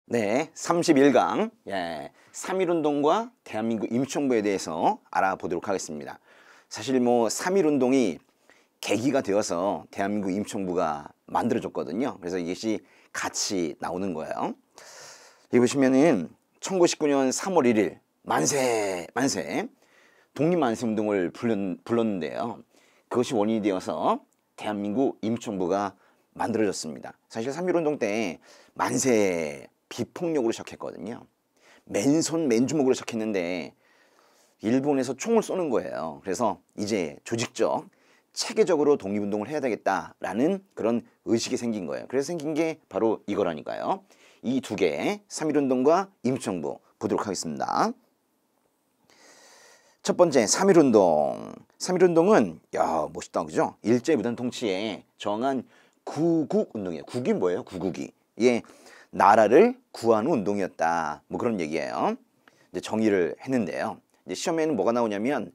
네, 31강 3.1운동과 대한민국 임시정부에 대해서 알아보도록 하겠습니다. 사실 3.1운동이 계기가 되어서 대한민국 임시정부가 만들어졌거든요. 그래서 이것이 같이 나오는 거예요. 여기 보시면은 1919년 3월 1일 만세 만세 독립만세운동을 불렀는데요. 그것이 원인이 되어서 대한민국 임시정부가 만들어졌습니다. 사실 3.1운동 때 만세 비폭력으로 시작했거든요. 맨손 맨주먹으로 시작했는데 일본에서 총을 쏘는 거예요. 그래서 이제 조직적 체계적으로 독립운동을 해야 되겠다라는 그런 의식이 생긴 거예요. 그래서 생긴 게 바로 이거라니까요. 이 두 개, 3.1운동과 임시정부 보도록 하겠습니다. 첫 번째 3.1운동. 3.1운동은 야 멋있다 그죠? 일제무단 통치에 저항한 구국운동이에요. 국이 뭐예요? 구국이. 예, 나라를 구하는 운동이었다. 뭐 그런 얘기예요. 이제 정의를 했는데요. 이제 시험에는 뭐가 나오냐면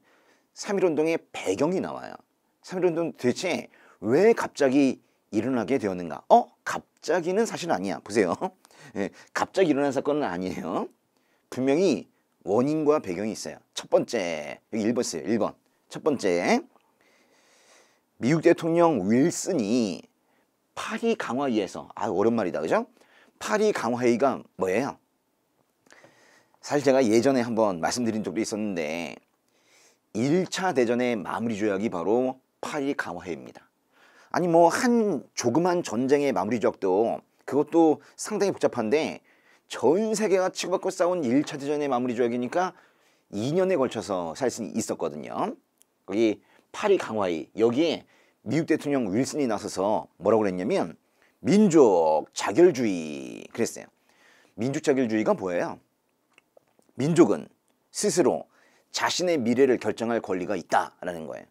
3.1운동의 배경이 나와요. 3.1운동 도대체 왜 갑자기 일어나게 되었는가? 갑자기는 사실 아니야. 보세요. 예, 갑자기 일어난 사건은 아니에요. 분명히 원인과 배경이 있어요. 첫 번째, 여기 1번 써요. 1번. 첫 번째, 미국 대통령 윌슨이 파리 강화회의에서, 오랜만이다, 그죠? 파리 강화회의가 뭐예요? 사실 제가 예전에 한번 말씀드린 적도 있었는데 1차 대전의 마무리 조약이 바로 파리 강화회의입니다. 아니 한 조그만 전쟁의 마무리 조약도 그것도 상당히 복잡한데 전 세계가 치고받고 싸운 1차 대전의 마무리 조약이니까 2년에 걸쳐서 사실은 있었거든요. 거기 파리 강화회의, 여기에 미국 대통령 윌슨이 나서서 뭐라고 그랬냐면 민족 자결주의 그랬어요. 민족 자결주의가 뭐예요? 민족은 스스로 자신의 미래를 결정할 권리가 있다라는 거예요.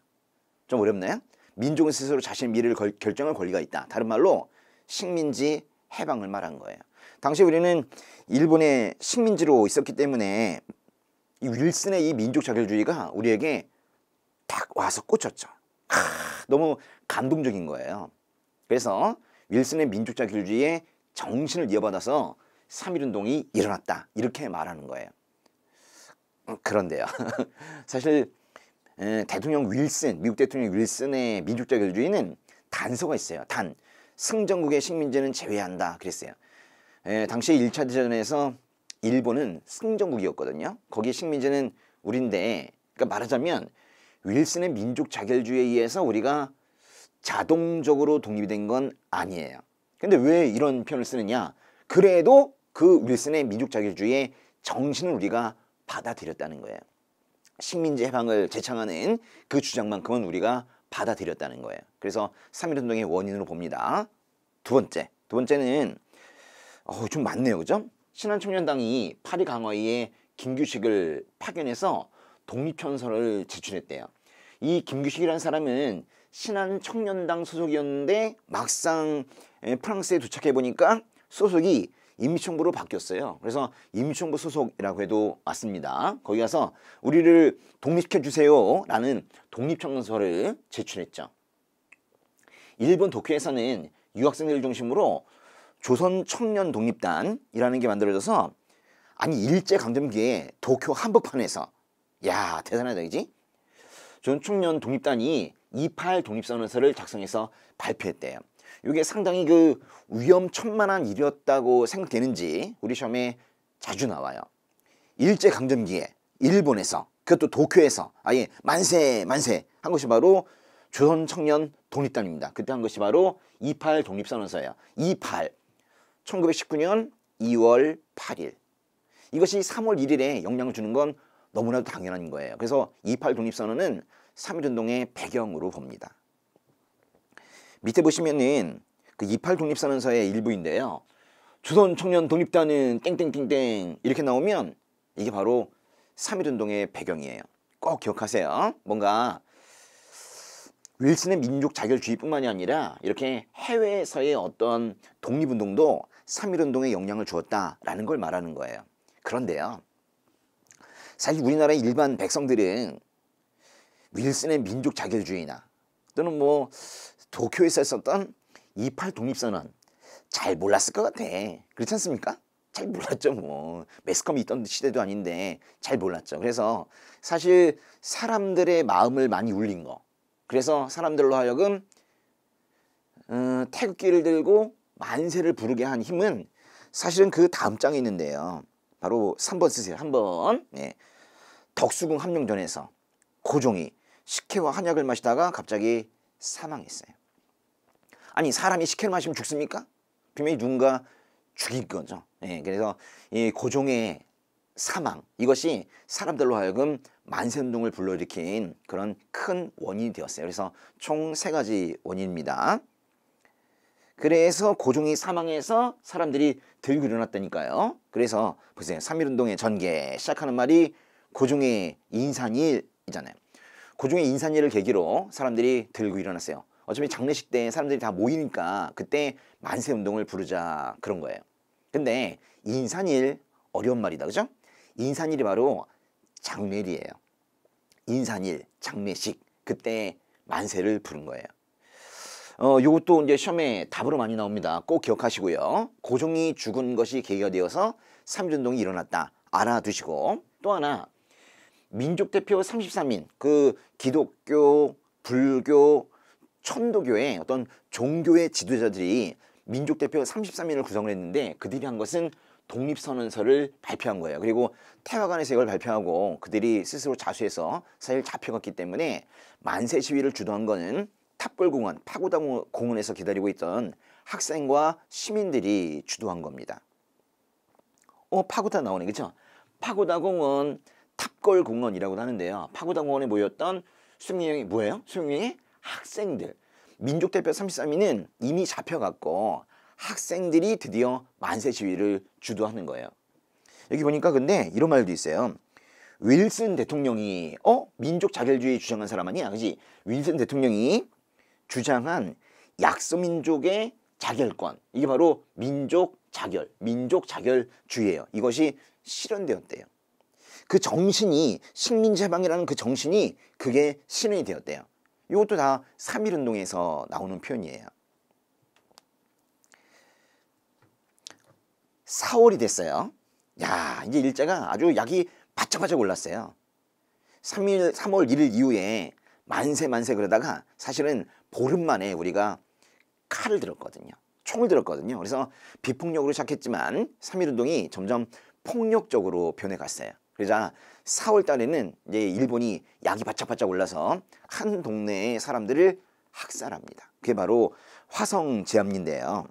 좀 어렵나요? 민족은 스스로 자신의 미래를 결정할 권리가 있다. 다른 말로 식민지 해방을 말한 거예요. 당시 우리는 일본의 식민지로 있었기 때문에 이 윌슨의 이 민족 자결주의가 우리에게 딱 와서 꽂혔죠. 너무 감동적인 거예요. 그래서 윌슨의 민족 자결주의의 정신을 이어받아서 3.1운동이 일어났다. 이렇게 말하는 거예요. 그런데요. 사실 대통령 윌슨, 미국 대통령 윌슨의 민족 자결주의는 단서가 있어요. 단, 승전국의 식민지는 제외한다. 그랬어요. 당시 1차 대전에서 일본은 승전국이었거든요. 거기 식민지는 우리인데, 그러니까 말하자면 윌슨의 민족 자결주의에 의해서 우리가 자동적으로 독립이 된 건 아니에요. 근데 왜 이런 표현을 쓰느냐? 그래도 그 윌슨의 민족 자결주의의 정신을 우리가 받아들였다는 거예요. 식민지 해방을 제창하는 그 주장만큼은 우리가 받아들였다는 거예요. 그래서 3.1운동의 원인으로 봅니다. 두 번째는 좀 많네요, 그죠? 신한청년당이 파리 강화회의에 김규식을 파견해서 독립천서를 제출했대요. 이 김규식이라는 사람은 신한청년당 소속이었는데 막상 프랑스에 도착해 보니까 소속이 임시정부로 바뀌었어요. 그래서 임시정부 소속이라고 해도 맞습니다. 거기 가서 우리를 독립시켜 주세요 라는 독립청원서를 제출했죠. 일본 도쿄에서는 유학생들을 중심으로 조선청년독립단이라는 게 만들어져서 일제강점기에 도쿄 한복판에서 야 대단하다 그지? 조선청년독립단이 28 독립선언서를 작성해서 발표했대요. 이게 상당히 위험천만한 일이었다고 생각되는지 우리 시험에 자주 나와요. 일제강점기에 일본에서 그것도 도쿄에서 아예 만세 만세 한 것이 바로 조선청년독립단입니다. 그때 한 것이 바로 28 독립선언서예요. 28 1919년 2월 8일 이것이 3월 1일에 영향을 주는 건 너무나도 당연한 거예요. 그래서 28 독립선언은 3.1운동의 배경으로 봅니다. 밑에 보시면은 그 28 독립선언서의 일부인데요. 조선청년독립단은 땡땡땡땡 이렇게 나오면 이게 바로 3.1운동의 배경이에요. 꼭 기억하세요. 뭔가 윌슨의 민족 자결주의뿐만이 아니라 이렇게 해외에서의 어떤 독립운동도 3.1운동에 영향을 주었다라는 걸 말하는 거예요. 그런데요. 사실 우리나라의 일반 백성들은 윌슨의 민족 자결주의나 또는 도쿄에서 썼던 28 독립선언 잘 몰랐을 것 같아. 그렇지 않습니까? 잘 몰랐죠. 뭐 매스컴이 있던 시대도 아닌데 잘 몰랐죠. 그래서 사실 사람들의 마음을 많이 울린 거. 그래서 사람들로 하여금 태극기를 들고 만세를 부르게 한 힘은 사실은 그 다음 장에 있는데요. 바로 3번 쓰세요. 3번. 네. 덕수궁 함룡전에서 고종이 식혜와 한약을 마시다가 갑자기 사망했어요. 아니 사람이 식혜를 마시면 죽습니까? 분명히 누군가 죽인 거죠. 네. 그래서 이 고종의 사망, 이것이 사람들로 하여금 만세운동을 불러일으킨 그런 큰 원인이 되었어요. 그래서 총 3가지 원인입니다. 그래서 고종이 사망해서 사람들이 들고 일어났다니까요. 그래서 보세요. 3.1운동의 전개 시작하는 말이 고종의 인산일이잖아요. 고종의 인산일을 계기로 사람들이 들고 일어났어요. 어차피 장례식 때 사람들이 다 모이니까 그때 만세운동을 부르자 그런 거예요. 근데 인산일 어려운 말이다. 그죠? 인산일이 바로 장례일이에요. 인산일, 장례식, 그때 만세를 부른 거예요. 요것도 이제 시험에 답으로 많이 나옵니다. 꼭 기억하시고요. 고종이 죽은 것이 계기가 되어서 3.1운동이 일어났다. 알아두시고, 또 하나 민족대표 33인 그 기독교, 불교, 천도교의 어떤 종교의 지도자들이 민족대표 33인을 구성을 했는데 그들이 한 것은 독립선언서를 발표한 거예요. 그리고 태화관에서 이걸 발표하고 그들이 스스로 자수해서 사실 잡혀갔기 때문에 만세 시위를 주도한 거는 탑골공원, 파고다 공원에서 기다리고 있던 학생과 시민들이 주도한 겁니다. 파고다 나오네, 그렇죠? 파고다 공원, 탑골공원이라고 하는데요. 파고다 공원에 모였던 수명이 뭐예요? 수명이 학생들. 민족대표 33인은 이미 잡혀갔고 학생들이 드디어 만세 시위를 주도하는 거예요. 여기 보니까 근데 이런 말도 있어요. 윌슨 대통령이 민족 자결주의 주장한 사람 아니야, 그지? 윌슨 대통령이 주장한 약소민족의 자결권, 이게 바로 민족 자결주의예요. 이것이 실현되었대요. 그 정신이 식민지해방이라는 그 정신이 그게 실현이 되었대요. 이것도 다 3.1운동에서 나오는 표현이에요. 4월이 됐어요. 야, 이제 일제가 아주 약이 바짝바짝 올랐어요. 3월 1일 이후에 만세 그러다가 사실은 보름 만에 우리가 칼을 들었거든요. 총을 들었거든요. 그래서 비폭력으로 시작했지만 3.1운동이 점점 폭력적으로 변해갔어요. 그러자 4월 달에는 이제 일본이 약이 바짝바짝 올라서 한 동네의 사람들을 학살합니다. 그게 바로 화성제암리인데요.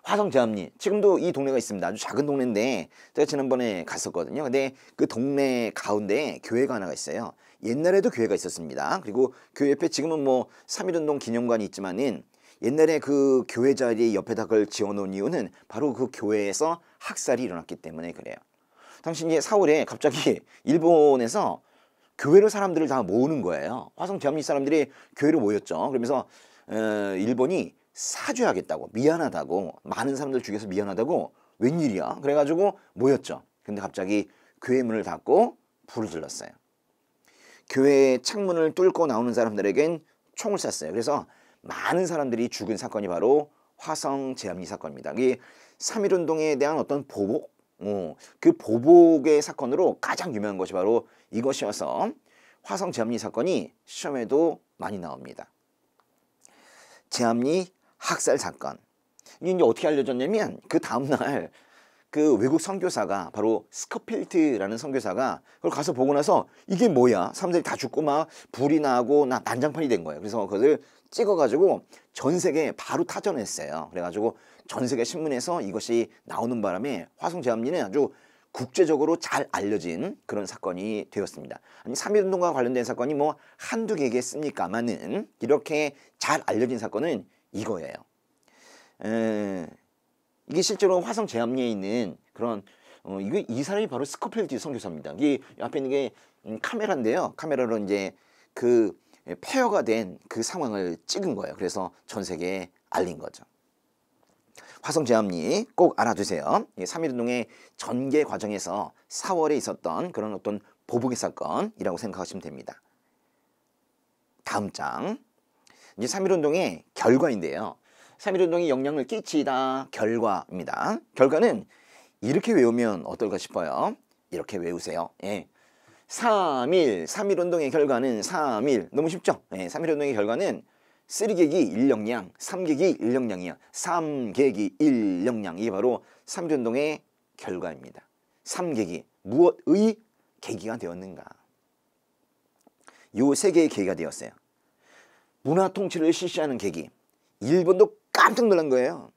화성제암리, 지금도 이 동네가 있습니다. 아주 작은 동네인데 제가 지난번에 갔었거든요. 근데 그 동네 가운데 교회가 하나가 있어요. 옛날에도 교회가 있었습니다. 그리고 교회 옆에 지금은 뭐 3.1운동 기념관이 있지만은 옛날에 그 교회 자리 옆에다 그걸 지어놓은 이유는 바로 그 교회에서 학살이 일어났기 때문에 그래요. 당시 이제 4월에 갑자기 일본에서 교회로 사람들을 다 모으는 거예요. 화성제암리 사람들이 교회로 모였죠. 그러면서 일본이 사죄하겠다고, 미안하다고, 많은 사람들 죽여서 미안하다고, 웬일이야? 그래가지고 모였죠. 근데 갑자기 교회 문을 닫고 불을 질렀어요. 교회 창문을 뚫고 나오는 사람들에겐 총을 쐈어요. 그래서 많은 사람들이 죽은 사건이 바로 화성제암리 사건입니다. 이게 3.1운동에 대한 어떤 보복, 그 보복의 사건으로 가장 유명한 것이 바로 이것이어서 화성제암리 사건이 시험에도 많이 나옵니다. 제암리 학살 사건. 이게 이제 어떻게 알려졌냐면 그 다음날 그 외국 선교사가 바로 스코필드라는 선교사가 그걸 가서 보고 나서 이게 뭐야? 사람들이 다 죽고 막 불이 나고 난장판이 된 거예요. 그래서 그걸 찍어가지고 전 세계에 바로 타전했어요. 그래가지고 전 세계 신문에서 이것이 나오는 바람에 화성제암리는 아주 국제적으로 잘 알려진 그런 사건이 되었습니다. 아니 3.1운동과 관련된 사건이 뭐 한두 개겠습니까마는 이렇게 잘 알려진 사건은 이거예요. 이게 실제로 화성제암리에 있는 그런 이 사람이 바로 스코필드 선교사입니다. 이게 앞에 있는 게 카메라인데요. 카메라로 이제 그 폐허가 된 그 상황을 찍은 거예요. 그래서 전 세계에 알린 거죠. 화성제암리 꼭 알아두세요. 3.1운동의 전개 과정에서 4월에 있었던 그런 어떤 보복의 사건이라고 생각하시면 됩니다. 다음 장. 이제 3.1운동의 결과인데요. 3.1운동이 영향을 끼치다 결과입니다. 결과는 이렇게 외우면 어떨까 싶어요. 이렇게 외우세요. 예. 3.1 운동의 결과는 3.1 너무 쉽죠? 예, 3.1 운동의 결과는 3계기 1영양, 3계기 1영양이야. 3계기 1영양. 이게 바로 3.1 운동의 결과입니다. 3계기. 무엇의 계기가 되었는가? 요 세 개의 계기가 되었어요. 문화 통치를 실시하는 계기. 일본도 깜짝 놀란 거예요.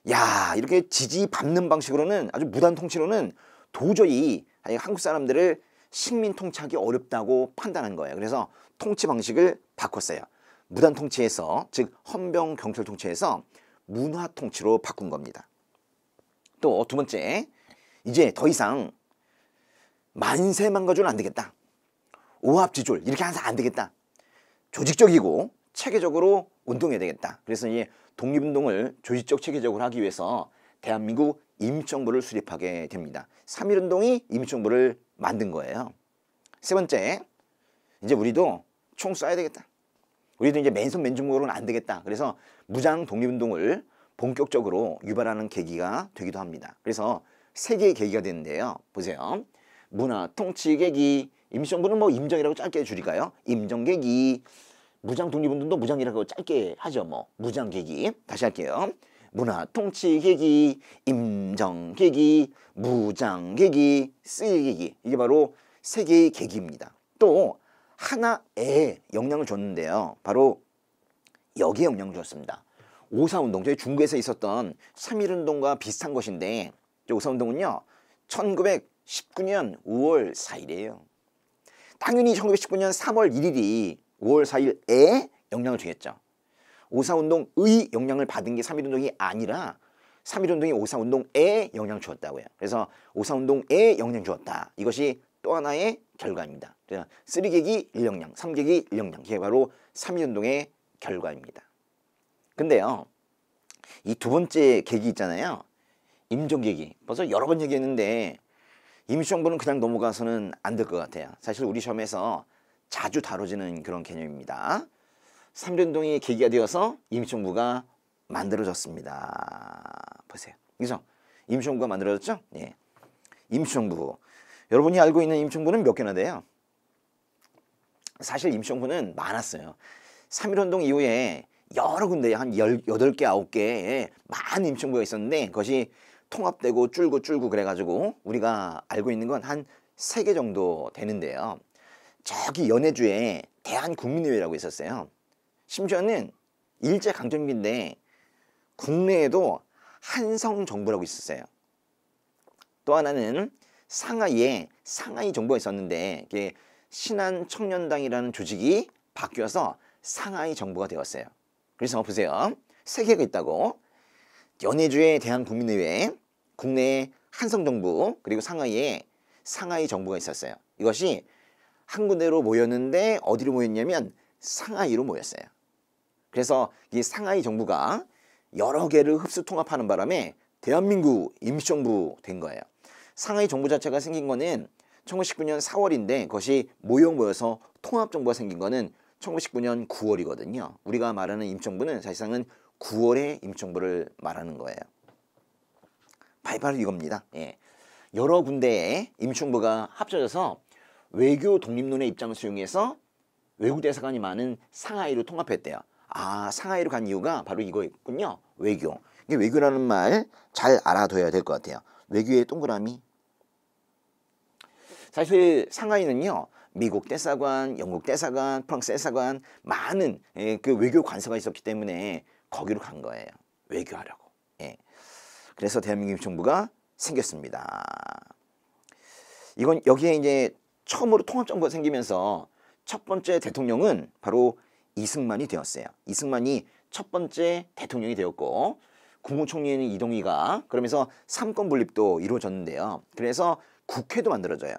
야, 이렇게 지지 밟는 방식으로는 아주 무단 통치로는 도저히 한국 사람들을 식민 통치하기 어렵다고 판단한 거예요. 그래서 통치 방식을 바꿨어요. 무단 통치에서, 즉 헌병 경찰 통치에서 문화 통치로 바꾼 겁니다. 또 두 번째, 이제 더 이상 만세만가조는 안 되겠다. 오합지졸 이렇게 해서 안 되겠다. 조직적이고 체계적으로 운동해야 되겠다. 그래서 이제 독립운동을 조직적 체계적으로 하기 위해서 대한민국 임시정부를 수립하게 됩니다. 3.1 운동이 임시정부를 만든 거예요. 세 번째, 이제 우리도 총 쏴야 되겠다. 우리도 이제 맨손 맨주먹으로는 안 되겠다. 그래서 무장 독립운동을 본격적으로 유발하는 계기가 되기도 합니다. 그래서 세 개의 계기가 되는데요. 보세요. 문화 통치 계기, 임시정부는 뭐 임정이라고 짧게 줄일까요? 임정계기. 무장 독립운동도 무장이라고 짧게 하죠. 뭐 무장계기. 다시 할게요. 문화 통치 계기, 임정 계기, 무장 계기, 쓰기 계기. 이게 바로 세 개의 계기입니다. 또 하나에 영향을 줬는데요. 바로 여기에 영향을 줬습니다. 오사운동, 저희 중국에서 있었던 3.1 운동과 비슷한 것인데, 오사운동은요 1919년 5월 4일이에요. 당연히 1919년 3월 1일이 5월 4일에 영향을 주겠죠. 오사운동의 영향을 받은 게 3.1 운동이 아니라 3.1 운동이 오사운동에 영향을 주었다고요. 그래서 오사운동에 영향을 주었다. 이것이 또 하나의 결과입니다. 3계기 1영양, 3계기 1영양. 이게 바로 3.1 운동의 결과입니다. 근데요, 이 두 번째 계기 있잖아요. 임정계기. 벌써 여러 번 얘기했는데 임시정부는 그냥 넘어가서는 안 될 것 같아요. 사실 우리 시험에서 자주 다뤄지는 그런 개념입니다. 3.1 운동이 계기가 되어서 임시정부가 만들어졌습니다. 보세요. 그죠? 임시정부가 만들어졌죠? 예. 임시정부. 여러분이 알고 있는 임시정부는 몇 개나 돼요? 사실 임시정부는 많았어요. 3.1 운동 이후에 여러 군데 한 18개, 9개의 많은 임시정부가 있었는데 그것이 통합되고 줄고 그래가지고 우리가 알고 있는 건 한 3개 정도 되는데요. 저기 연해주에 대한국민의회라고 있었어요. 심지어는 일제강점기인데 국내에도 한성정부라고 있었어요. 또 하나는 상하이에 상하이 정부가 있었는데 이게 신한청년당이라는 조직이 바뀌어서 상하이 정부가 되었어요. 그래서 보세요. 3개가 있다고. 연해주의 대한국민의회, 국내에 한성정부, 그리고 상하이에 상하이 정부가 있었어요. 이것이 한 군데로 모였는데 어디로 모였냐면 상하이로 모였어요. 그래서 이 상하이 정부가 여러 개를 흡수 통합하는 바람에 대한민국 임시정부 된 거예요. 상하이 정부 자체가 생긴 거는 1919년 4월인데 그것이 모여서 통합정부가 생긴 거는 1919년 9월이거든요. 우리가 말하는 임시정부는 사실상은 9월의 임시정부를 말하는 거예요. 바로 이겁니다. 예. 여러 군데의 임시정부가 합쳐져서 외교 독립론의 입장을 수용해서 외국 대사관이 많은 상하이로 통합했대요. 아, 상하이로 간 이유가 바로 이거였군요. 외교. 이게 외교라는 말 잘 알아둬야 될 것 같아요. 외교의 동그라미. 사실 상하이는요, 미국 대사관, 영국 대사관, 프랑스 대사관 많은 그 외교 관서가 있었기 때문에 거기로 간 거예요. 외교하려고. 예. 그래서 대한민국 정부가 생겼습니다. 이건 여기에 이제 처음으로 통합정부가 생기면서 첫 번째 대통령은 바로 이승만이 되었어요. 이승만이 첫 번째 대통령이 되었고 국무총리는 이동희가, 그러면서 삼권 분립도 이루어졌는데요. 그래서 국회도 만들어져요.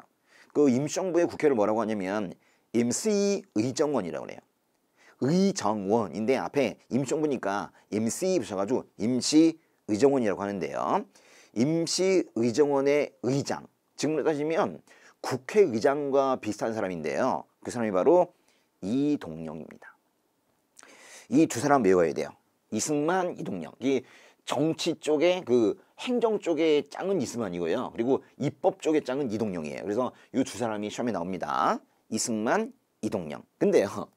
그 임시정부의 국회를 뭐라고 하냐면 임시의정원이라고 그래요. 의정원인데 앞에 임시정부니까 임시 붙여가지고 임시의정원이라고 하는데요. 임시의정원의 의장, 지금으로 따지면 국회의장과 비슷한 사람인데요. 그 사람이 바로 이동영입니다. 이 두 사람 외워야 돼요. 이승만, 이동영. 이 정치 쪽에 그 행정 쪽의 짱은 이승만이고요. 그리고 입법 쪽의 짱은 이동영이에요. 그래서 이 두 사람이 시험에 나옵니다. 이승만, 이동영. 근데요,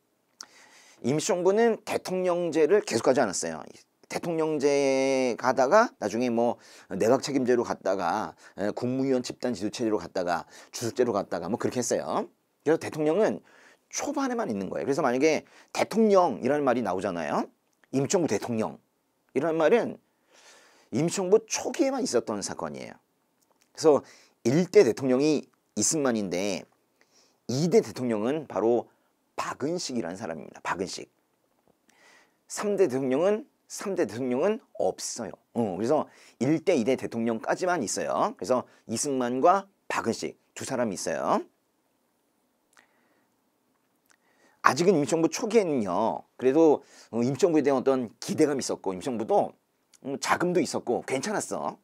임시정부는 대통령제를 계속하지 않았어요. 대통령제 가다가 나중에 뭐 내각 책임제로 갔다가 국무위원 집단 지도체제로 갔다가 주석제로 갔다가 뭐 그렇게 했어요. 그래서 대통령은 초반에만 있는 거예요. 그래서 만약에 대통령이라는 말이 나오잖아요. 임시정부 대통령 이라는 말은 임시정부 초기에만 있었던 사건이에요. 그래서 1대 대통령이 이승만인데 2대 대통령은 바로 박은식이라는 사람입니다. 박은식. 3대 대통령은 없어요. 그래서 1대, 2대 대통령까지만 있어요. 그래서 이승만과 박은식 두 사람이 있어요. 아직은 임시정부 초기에는요. 그래도 임시정부에 대한 어떤 기대감이 있었고 임시정부도 자금도 있었고 괜찮았어.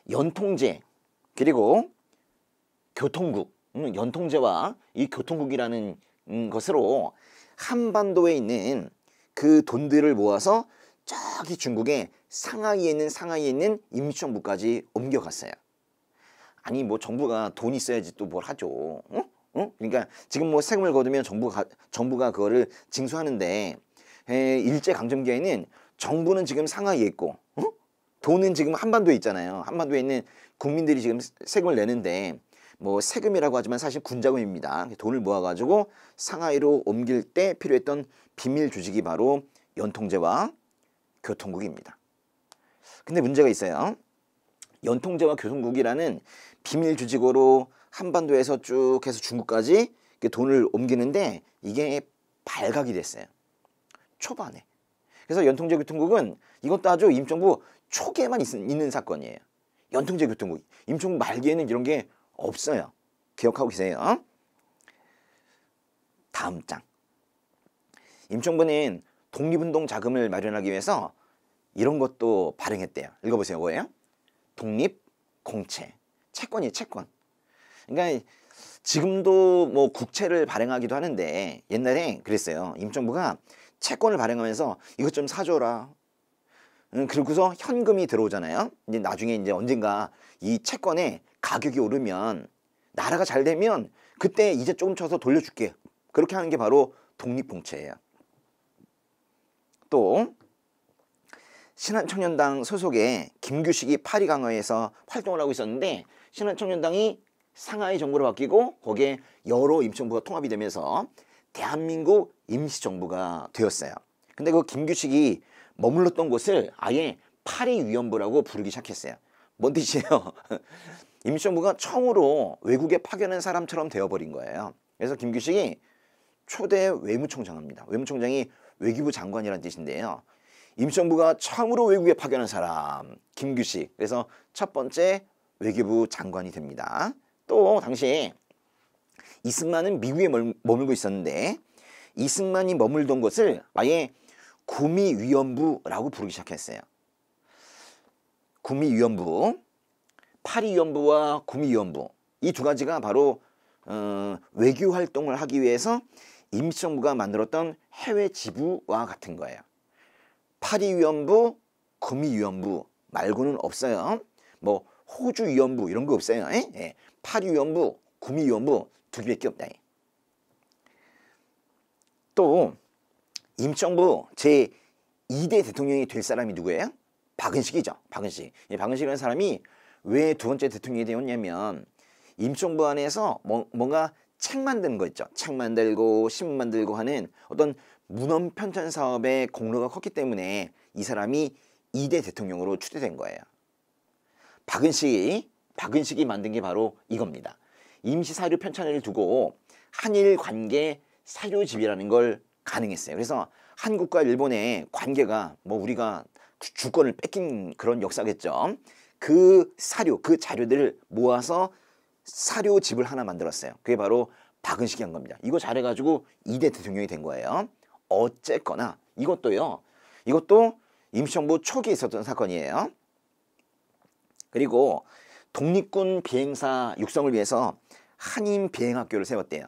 연통제 그리고 교통국, 연통제와 이 교통국이라는 것으로 한반도에 있는 그 돈들을 모아서 저기 중국의 상하이에 있는 임시정부까지 옮겨갔어요. 아니 뭐 정부가 돈 있어야지 또 뭘 하죠. 그러니까 지금 뭐 세금을 거두면 정부가 그거를 징수하는데 일제강점기에는 정부는 지금 상하이에 있고 돈은 지금 한반도에 있잖아요. 한반도에 있는 국민들이 지금 세금을 내는데 뭐 세금이라고 하지만 사실 군자금입니다. 돈을 모아가지고 상하이로 옮길 때 필요했던 비밀 조직이 바로 연통제와 교통국입니다. 근데 문제가 있어요. 연통제와 교통국이라는 비밀 조직으로 한반도에서 쭉 해서 중국까지 돈을 옮기는데 이게 발각이 됐어요. 초반에. 그래서 연통제 교통국은 이것도 아주 임시정부 초기에만 있는 사건이에요. 연통제 교통국. 임시정부 말기에는 이런 게 없어요. 기억하고 계세요. 다음 장. 임시정부는 독립운동 자금을 마련하기 위해서 이런 것도 발행했대요. 읽어보세요. 뭐예요? 독립공채. 채권이에요. 채권. 그러니까 지금도 뭐 국채를 발행하기도 하는데 옛날에 그랬어요. 임시정부가 채권을 발행하면서 이것 좀 사줘라. 그러고서 현금이 들어오잖아요. 이제 나중에 이제 언젠가 이 채권의 가격이 오르면 나라가 잘 되면 그때 이제 조금 쳐서 돌려줄게. 그렇게 하는 게 바로 독립공채예요. 또 신한청년당 소속의 김규식이 파리 강화에서 활동을 하고 있었는데 신한청년당이 상하이 정부로 바뀌고 거기에 여러 임시정부가 통합이 되면서 대한민국 임시정부가 되었어요. 근데 그 김규식이 머물렀던 곳을 아예 파리위원부라고 부르기 시작했어요. 뭔 뜻이에요? 임시정부가 처음으로 외국에 파견한 사람처럼 되어버린 거예요. 그래서 김규식이 초대 외무총장입니다. 외무총장이 외교부 장관이라는 뜻인데요. 임시정부가 처음으로 외국에 파견한 사람 김규식. 그래서 첫 번째 외교부 장관이 됩니다. 또 당시에 이승만은 미국에 머물고 있었는데 이승만이 머물던 곳을 아예 구미위원부라고 부르기 시작했어요. 구미위원부, 파리위원부와 구미위원부 이 두 가지가 바로 외교활동을 하기 위해서 임시정부가 만들었던 해외 지부와 같은 거예요. 파리위원부, 구미위원부 말고는 없어요. 뭐 호주위원부 이런 거 없어요. 예. 파리위원부, 구미위원부 두 개밖에 없다. 또 임시정부 제2대 대통령이 될 사람이 누구예요? 박은식이죠. 박은식. 이 박은식이라는 사람이 왜 두 번째 대통령이 되었냐면 임시정부 안에서 뭔가 책 만드는 거 있죠. 책 만들고 신문 만들고 하는 어떤 문헌 편찬 사업에 공로가 컸기 때문에 이 사람이 2대 대통령으로 추대된 거예요. 박은식이 만든 게 바로 이겁니다. 임시사료 편찬을 두고 한일 관계 사료집이라는 걸 가능했어요. 그래서 한국과 일본의 관계가 뭐 우리가 주권을 뺏긴 그런 역사겠죠. 그 사료, 그 자료들을 모아서 사료집을 하나 만들었어요. 그게 바로 박은식이 한 겁니다. 이거 잘해가지고 2대 대통령이 된 거예요. 어쨌거나 이것도 임시정부 초기에 있었던 사건이에요. 그리고 독립군 비행사 육성을 위해서 한인 비행학교를 세웠대요.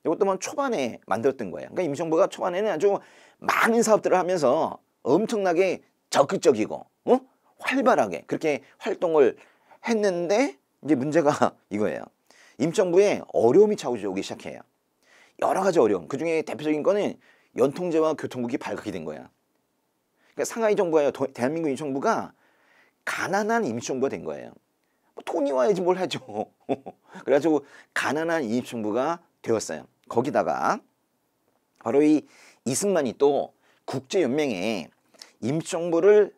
이것도 뭐 초반에 만들었던 거예요. 그러니까 임시정부가 초반에는 아주 많은 사업들을 하면서 엄청나게 적극적이고 활발하게 그렇게 활동을 했는데 이제 문제가 이거예요. 임시정부에 어려움이 찾아오기 시작해요. 여러 가지 어려움. 그중에 대표적인 거는 연통제와 교통국이 발각이 된 거야. 그러니까 상하이 정부와 대한민국 임시정부가 가난한 임시정부가 된 거예요. 뭐 돈이 와야지 뭘 하죠. 그래가지고 가난한 임시정부가 되었어요. 거기다가 바로 이 이승만이 또 국제연맹에 임시정부를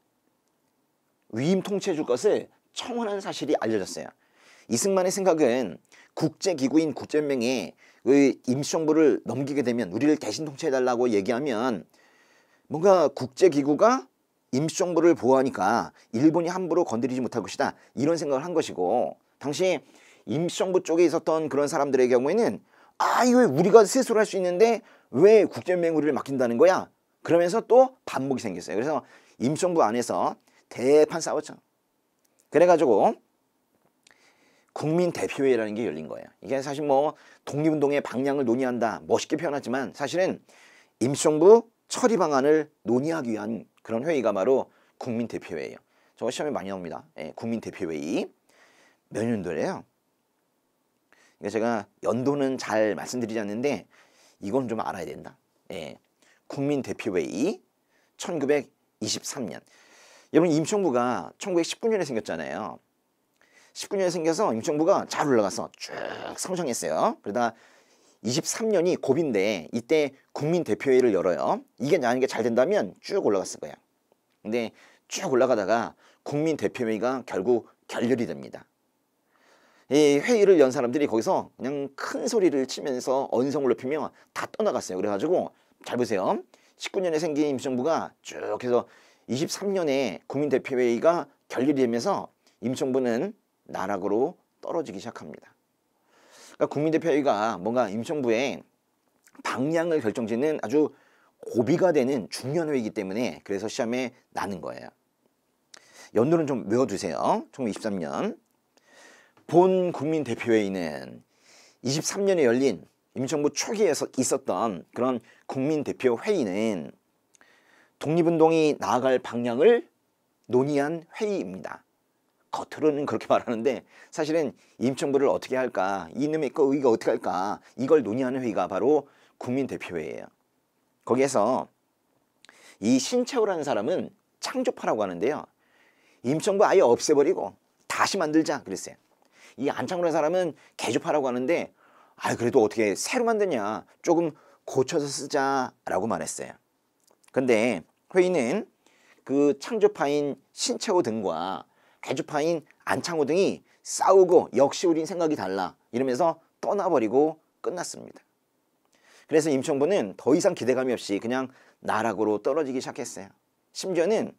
위임 통치해 줄 것을 청원한 사실이 알려졌어요. 이승만의 생각은 국제기구인 국제연맹에 임시정부를 넘기게 되면 우리를 대신 통치해달라고 얘기하면 뭔가 국제기구가 임시정부를 보호하니까 일본이 함부로 건드리지 못할 것이다. 이런 생각을 한 것이고 당시 임시정부 쪽에 있었던 그런 사람들의 경우에는 이거 왜 우리가 스스로 할 수 있는데 왜 국제연맹 우리를 맡긴다는 거야? 그러면서 또 반목이 생겼어요. 그래서 임시정부 안에서 대판 싸웠죠. 그래가지고 국민대표회의라는 게 열린 거예요. 이게 사실 뭐 독립운동의 방향을 논의한다 멋있게 표현하지만 사실은 임시정부 처리 방안을 논의하기 위한 그런 회의가 바로 국민대표회의예요. 저거 시험에 많이 나옵니다. 국민대표회의 몇 년도래요? 그러니까 제가 연도는 잘 말씀드리지 않는데 이건 좀 알아야 된다. 국민대표회의 1923년. 여러분 임시정부가 1919년에 생겼잖아요. 19년에 생겨서 임시정부가 잘 올라가서 쭉 성장했어요. 그러다 23년이 고비인데 이때 국민대표회의를 열어요. 이게 만약에 잘 된다면 쭉 올라갔을 거야. 근데 쭉 올라가다가 국민대표회의가 결국 결렬이 됩니다. 이 회의를 연 사람들이 거기서 그냥 큰 소리를 치면서 언성을 높이며 다 떠나갔어요. 그래가지고 잘 보세요. 19년에 생긴 임시정부가 쭉 해서 23년에 국민대표회의가 결렬이 되면서 임시정부는 나락으로 떨어지기 시작합니다. 그러니까 국민대표회의가 뭔가 임시정부의 방향을 결정짓는 아주 고비가 되는 중요한 회의이기 때문에 그래서 시험에 나는 거예요. 연도는 좀 외워두세요. 1923년. 본 국민대표회의는 23년에 열린 임시정부 초기에 있었던 그런 국민대표회의는 독립운동이 나아갈 방향을 논의한 회의입니다. 겉으로는 그렇게 말하는데 사실은 임시정부를 어떻게 할까, 이놈의 의가 어떻게 할까 이걸 논의하는 회의가 바로 국민대표회의예요. 거기에서 이 신채호라는 사람은 창조파라고 하는데요. 임시정부 아예 없애버리고 다시 만들자 그랬어요. 이 안창호라는 사람은 개조파라고 하는데 그래도 어떻게 새로 만드냐, 조금 고쳐서 쓰자라고 말했어요. 근데 회의는 그 창조파인 신채호 등과 개조파인 안창호 등이 싸우고 역시 우린 생각이 달라 이러면서 떠나버리고 끝났습니다. 그래서 임시정부는 더 이상 기대감이 없이 그냥 나락으로 떨어지기 시작했어요. 심지어는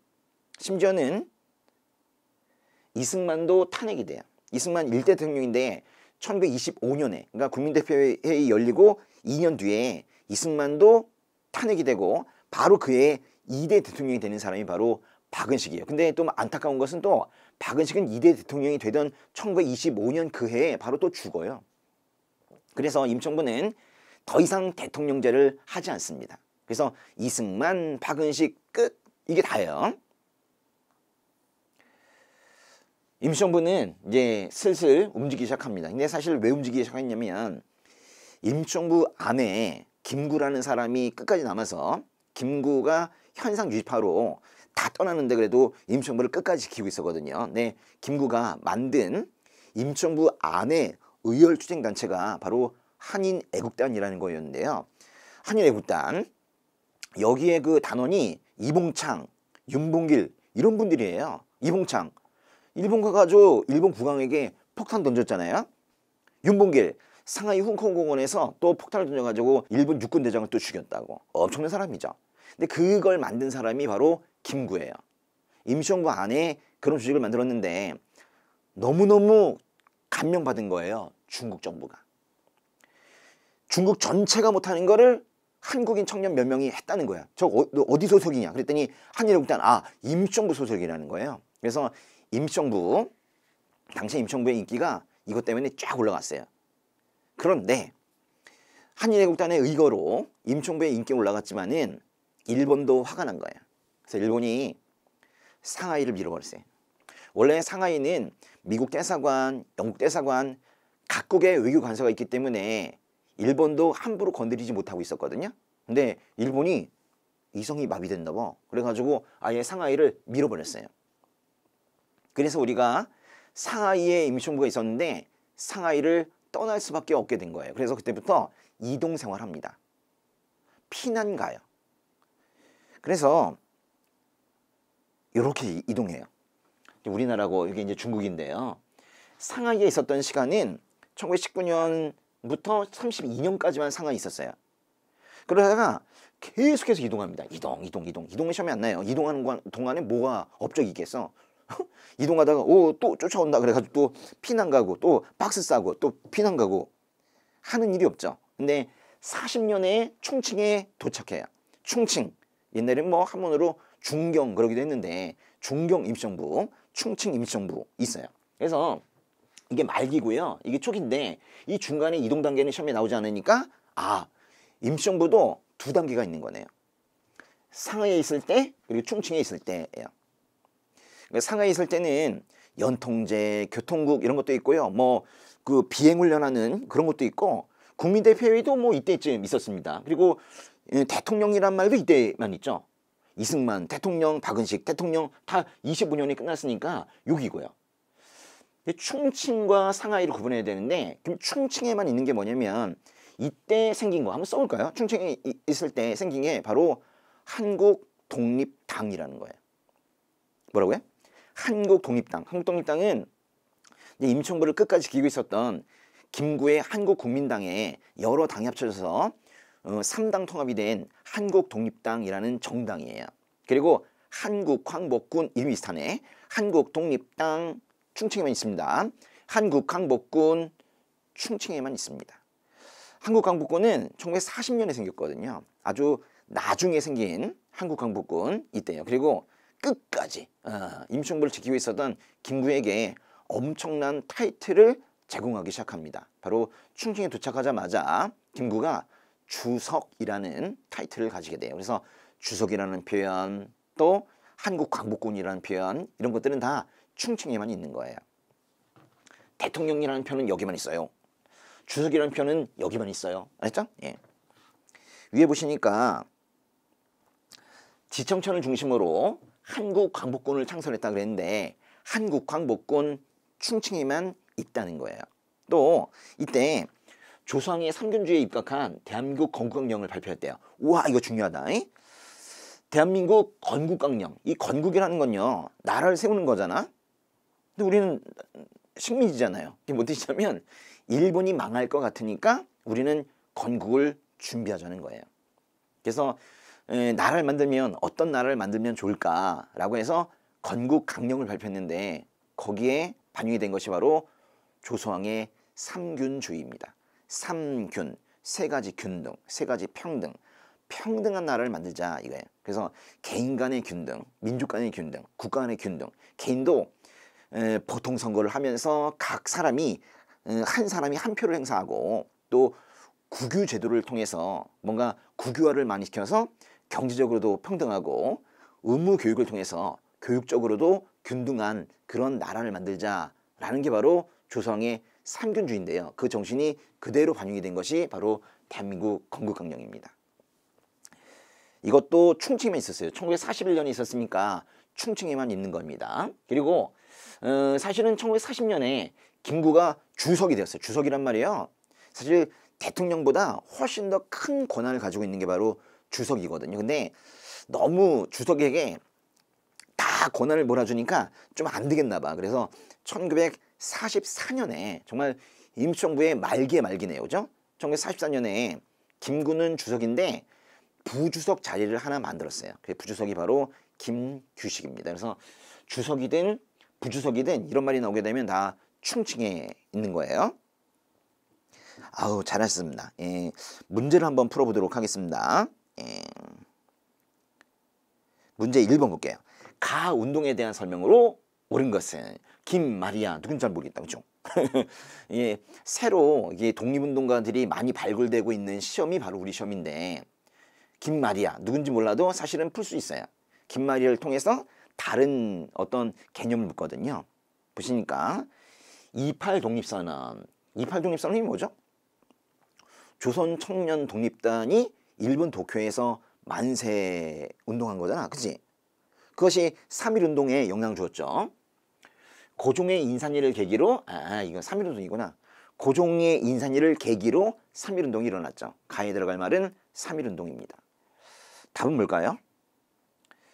이승만도 탄핵이 돼요. 이승만 1대 대통령인데 1925년에 그러니까 국민대표회의 열리고 2년 뒤에 이승만도 탄핵이 되고 바로 그의 2대 대통령이 되는 사람이 바로 박은식이에요. 근데 또 안타까운 것은 또 박은식은 2대 대통령이 되던 1925년 그 해에 바로 또 죽어요. 그래서 임시정부는 더 이상 대통령제를 하지 않습니다. 그래서 이승만, 박은식 끝 이게 다예요. 임시정부는 이제 슬슬 움직이기 시작합니다. 근데 사실 왜 움직이기 시작했냐면 임시정부 안에 김구라는 사람이 끝까지 남아서 김구가 현상 유지파로 다 떠나는데 그래도 임시정부를 끝까지 지키고 있었거든요. 네, 김구가 만든 임시정부 안에 의열 투쟁단체가 바로 한인애국단이라는 거였는데요. 한인애국단 여기에 그 단원이 이봉창, 윤봉길 이런 분들이에요. 이봉창 일본 가가지고 일본 국왕에게 폭탄 던졌잖아요. 윤봉길 상하이 훈콩공원에서 또 폭탄을 던져가지고 일본 육군대장을 또 죽였다고. 엄청난 사람이죠. 근데 그걸 만든 사람이 바로 김구예요. 임시정부 안에 그런 조직을 만들었는데 너무너무 감명받은 거예요. 중국 정부가. 중국 전체가 못하는 거를 한국인 청년 몇 명이 했다는 거야. 저 어디 소속이냐 그랬더니 한일애국단 임시정부 소속이라는 거예요. 그래서 임시정부 당시 임시정부의 인기가 이것 때문에 쫙 올라갔어요. 그런데 한일애국단의 의거로 임시정부의 인기가 올라갔지만은 일본도 화가 난 거예요. 그래서 일본이 상하이를 밀어버렸어요. 원래 상하이는 미국 대사관, 영국 대사관 각국의 외교 관서가 있기 때문에 일본도 함부로 건드리지 못하고 있었거든요. 근데 일본이 이성이 마비됐나 봐. 그래가지고 아예 상하이를 밀어버렸어요. 그래서 우리가 상하이에 임시정부가 있었는데 상하이를 떠날 수밖에 없게 된 거예요. 그래서 그때부터 이동 생활합니다. 피난 가요. 그래서 이렇게 이동해요. 우리나라고 이게 이제 중국인데요. 상하이에 있었던 시간은 1919년부터 32년까지만 상하이에 있었어요. 그러다가 계속해서 이동합니다. 이동에 시험이 안 나요. 이동하는 동안에 뭐가 업적이 있겠어? 이동하다가 또 쫓아온다 그래가지고 또 피난 가고 또 박스 싸고 또 피난 가고 하는 일이 없죠. 근데 40년에 충칭에 도착해요. 충칭, 옛날엔 뭐 한문으로 중경 그러기도 했는데 중경 임시정부, 충칭 임시정부 있어요. 그래서 이게 말기고요. 이게 초기인데 이 중간에 이동 단계는 시험에 나오지 않으니까 임시정부도 두 단계가 있는 거네요. 상하이에 있을 때 그리고 충칭에 있을 때예요. 그러니까 상하이에 있을 때는 연통제, 교통국 이런 것도 있고요. 뭐 그 비행훈련하는 그런 것도 있고 국민대표회의도 뭐 이때쯤 있었습니다. 그리고 대통령이란 말도 이때만 있죠. 이승만, 대통령, 박은식, 대통령 다 25년이 끝났으니까 6이고요. 충칭과 상하이를 구분해야 되는데 그럼 충칭에만 있는 게 뭐냐면 이때 생긴 거 한번 써볼까요? 충칭에 있을 때 생긴 게 바로 한국독립당이라는 거예요. 뭐라고요? 한국독립당. 한국독립당은 임시정부를 끝까지 지키고 있었던 김구의 한국국민당에 여러 당이 합쳐져서 3당 통합이 된 한국독립당이라는 정당이에요. 그리고 한국광복군 이름이 비슷하네. 한국독립당 충칭에만 있습니다. 한국광복군 충칭에만 있습니다. 한국광복군은 1940년에 생겼거든요. 아주 나중에 생긴 한국광복군 이때요. 그리고 끝까지 임시정부를 지키고 있었던 김구에게 엄청난 타이틀을 제공하기 시작합니다. 바로 충칭에 도착하자마자 김구가 주석이라는 타이틀을 가지게 돼요. 그래서 주석이라는 표현, 또 한국광복군이라는 표현 이런 것들은 다 충칭에만 있는 거예요. 대통령이라는 표현은 여기만 있어요. 주석이라는 표현은 여기만 있어요. 알았죠? 예. 위에 보시니까 지청천을 중심으로 한국광복군을 창설했다 그랬는데 한국광복군 충칭에만 있다는 거예요. 또 이때 조선왕의 삼균주의에 입각한 대한민국 건국강령을 발표했대요. 우와, 이거 중요하다. 대한민국 건국강령. 이 건국이라는 건요, 나라를 세우는 거잖아. 근데 우리는 식민지잖아요. 이게 뭔 뜻이냐면 일본이 망할 것 같으니까 우리는 건국을 준비하자는 거예요. 그래서 나라를 만들면 어떤 나라를 만들면 좋을까라고 해서 건국강령을 발표했는데 거기에 반영이 된 것이 바로 조선왕의 삼균주의입니다. 삼균, 세 가지 균등, 세 가지 평등, 평등한 나라를 만들자 이거예요. 그래서 개인 간의 균등, 민족 간의 균등, 국가 간의 균등, 개인도 보통 선거를 하면서 각 사람이 한 사람이 한 표를 행사하고 또 국유 제도를 통해서 뭔가 국유화를 많이 시켜서 경제적으로도 평등하고 의무 교육을 통해서 교육적으로도 균등한 그런 나라를 만들자라는 게 바로 조선왕의 삼균주의인데요. 그 정신이 그대로 반영이 된 것이 바로 대한민국 건국강령입니다. 이것도 충칭에만 있었어요. 1941년에 있었으니까 충칭에만 있는 겁니다. 그리고 사실은 1940년에 김구가 주석이 되었어요. 주석이란 말이에요. 사실 대통령보다 훨씬 더 큰 권한을 가지고 있는 게 바로 주석이거든요. 근데 너무 주석에게 다 권한을 몰아주니까 좀 안 되겠나 봐. 그래서 1944년에 정말 임시정부의 말기네요. 그죠? 1944년에 김구는 주석인데 부주석 자리를 하나 만들었어요. 그 부주석이 바로 김규식입니다. 그래서 주석이든 부주석이든 이런 말이 나오게 되면 다 충칭에 있는 거예요. 아우, 잘하셨습니다. 예, 문제를 한번 풀어보도록 하겠습니다. 문제 1번 볼게요. 가 운동에 대한 설명으로 옳은 것은 김마리아 누군지 잘 모르겠다, 그죠? 예, 새로 이게 독립운동가들이 많이 발굴되고 있는 시험이 바로 우리 시험인데 김마리아 누군지 몰라도 사실은 풀 수 있어요. 김마리아를 통해서 다른 어떤 개념을 묻거든요. 보시니까 28 독립선언. 28 독립선언이 뭐죠? 조선 청년 독립단이 일본 도쿄에서 만세 운동한 거잖아. 그치? 그것이 3.1 운동에 영향을 주었죠. 고종의 인산일을 계기로 이건 3.1 운동이구나. 고종의 인산일을 계기로 3.1 운동이 일어났죠. 가에 들어갈 말은 3.1 운동입니다. 답은 뭘까요?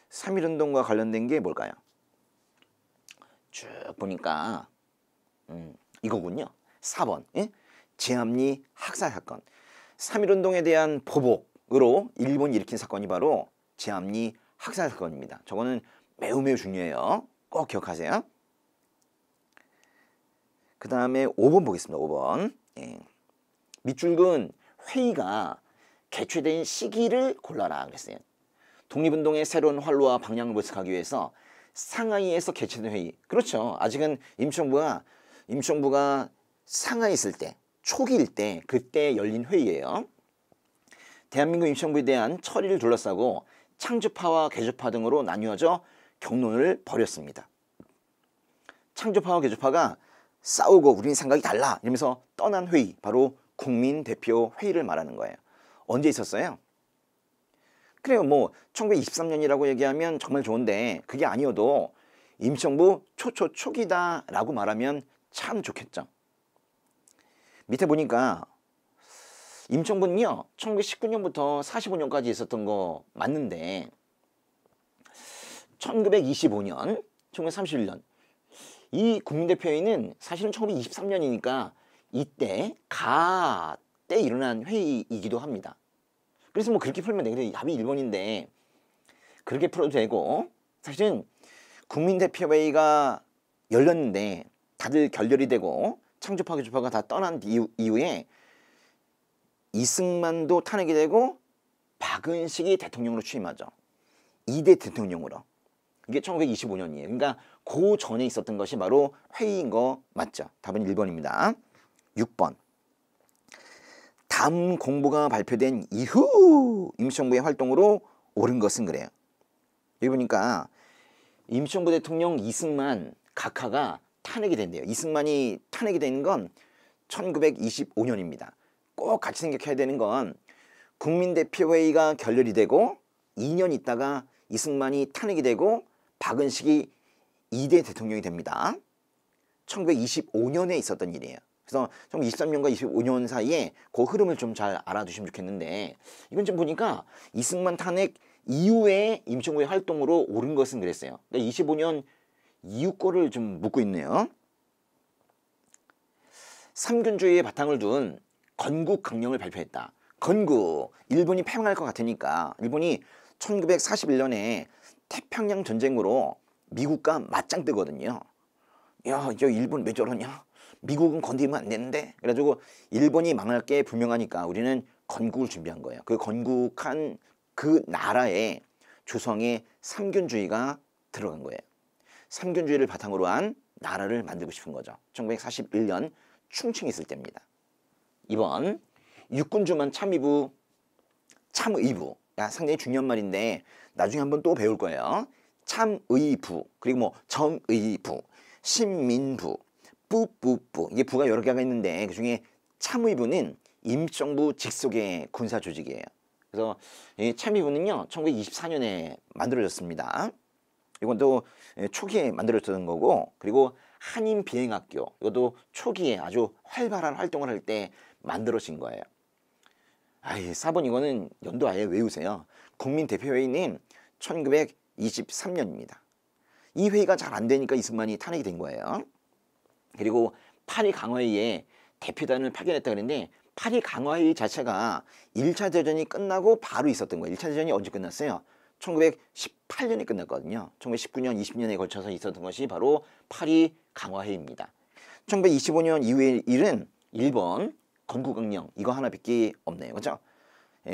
3.1 운동과 관련된 게 뭘까요? 쭉 보니까 이거군요. 4번 제암리 학살 사건. 3.1 운동에 대한 보복으로 일본이 일으킨 사건이 바로 제암리 학살 사건입니다. 저거는 매우 중요해요. 꼭 기억하세요. 그 다음에 5번 보겠습니다. 5번. 밑줄근 회의가 개최된 시기를 골라라 그랬어요. 독립운동의 새로운 활로와 방향을 모색하기 위해서 상하이에서 개최된 회의. 그렇죠. 아직은 임시정부가 상하이 있을 때, 초기일 때, 그때 열린 회의예요. 대한민국 임시정부에 대한 처리를 둘러싸고 창조파와 개조파 등으로 나뉘어져 격론을 벌였습니다. 창조파와 개조파가 싸우고 우리는 생각이 달라 이러면서 떠난 회의, 바로 국민대표 회의를 말하는 거예요. 언제 있었어요? 그래요. 뭐 1923년이라고 얘기하면 정말 좋은데 그게 아니어도 임시정부 초기다라고 말하면 참 좋겠죠. 밑에 보니까 임시정부는요 1919년부터 45년까지 있었던 거 맞는데 1925년, 1931년 이 국민대표회의는 사실은 1923년이니까 이때 가 때 일어난 회의이기도 합니다. 그래서 뭐 그렇게 풀면 되는데 답이 1번인데 그렇게 풀어도 되고, 사실은 국민대표회의가 열렸는데 다들 결렬이 되고 창조파 개조파가 다 떠난 이후에 이승만도 탄핵이 되고 박은식이 대통령으로 취임하죠. 2대 대통령으로. 이게 1925년이에요. 그러니까 그 전에 있었던 것이 바로 회의인 거 맞죠? 답은 1번입니다. 6번. 다음 공보가 발표된 이후 임시정부의 활동으로 옳은 것은 그래요. 여기 보니까 임시정부 대통령 이승만 각하가 탄핵이 된대요. 이승만이 탄핵이 된 건 1925년입니다. 꼭 같이 생각해야 되는 건 국민대표회의가 결렬이 되고 2년 있다가 이승만이 탄핵이 되고 박은식이 2대 대통령이 됩니다. 1925년에 있었던 일이에요. 그래서 1923년과 25년 사이에 그 흐름을 좀 잘 알아두시면 좋겠는데, 이건 좀 보니까 이승만 탄핵 이후에 임시정부의 활동으로 옳은 것은 그랬어요. 그러니까 25년 이후 거를 좀 묻고 있네요. 삼균주의의 바탕을 둔 건국 강령을 발표했다. 건국, 일본이 패망할 것 같으니까 일본이 1941년에 태평양 전쟁으로 미국과 맞짱 뜨거든요. 야, 저 일본 왜 저러냐? 미국은 건드리면 안 되는데. 그래가지고 일본이 망할 게 분명하니까 우리는 건국을 준비한 거예요. 그 건국한 그 나라에 조성의 삼균주의가 들어간 거예요. 삼균주의를 바탕으로 한 나라를 만들고 싶은 거죠. 1941년 충칭에 있을 때입니다. 2번. 육군주만 참의부. 야, 상당히 중요한 말인데 나중에 한번 또 배울 거예요. 참의부, 그리고 뭐 정의부, 신민부, 뿌뿌뿌, 이게 부가 여러 개가 있는데 그중에 참의부는 임시정부 직속의 군사 조직이에요. 그래서 이 참의부는요 1924년에 만들어졌습니다. 이건 또 초기에 만들어졌던 거고, 그리고 한인비행학교, 이것도 초기에 아주 활발한 활동을 할 때 만들어진 거예요. 4번 이거는 연도 아예 외우세요. 국민대표회의는 1923년입니다. 이 회의가 잘 안 되니까 이승만이 탄핵이 된 거예요. 그리고 파리 강화회의에 대표단을 파견했다 그랬는데 파리 강화회의 자체가 1차 대전이 끝나고 바로 있었던 거예요. 1차 대전이 언제 끝났어요? 1918년에 끝났거든요. 1919년, 20년에 걸쳐서 있었던 것이 바로 파리 강화회의입니다. 1925년 이후의 일은 1번 건국강령, 이거 하나밖에 없네요. 그렇죠?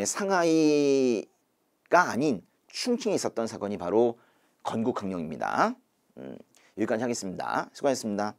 상하이가 아닌 충칭에 있었던 사건이 바로 건국강령입니다. 여기까지 하겠습니다. 수고하셨습니다.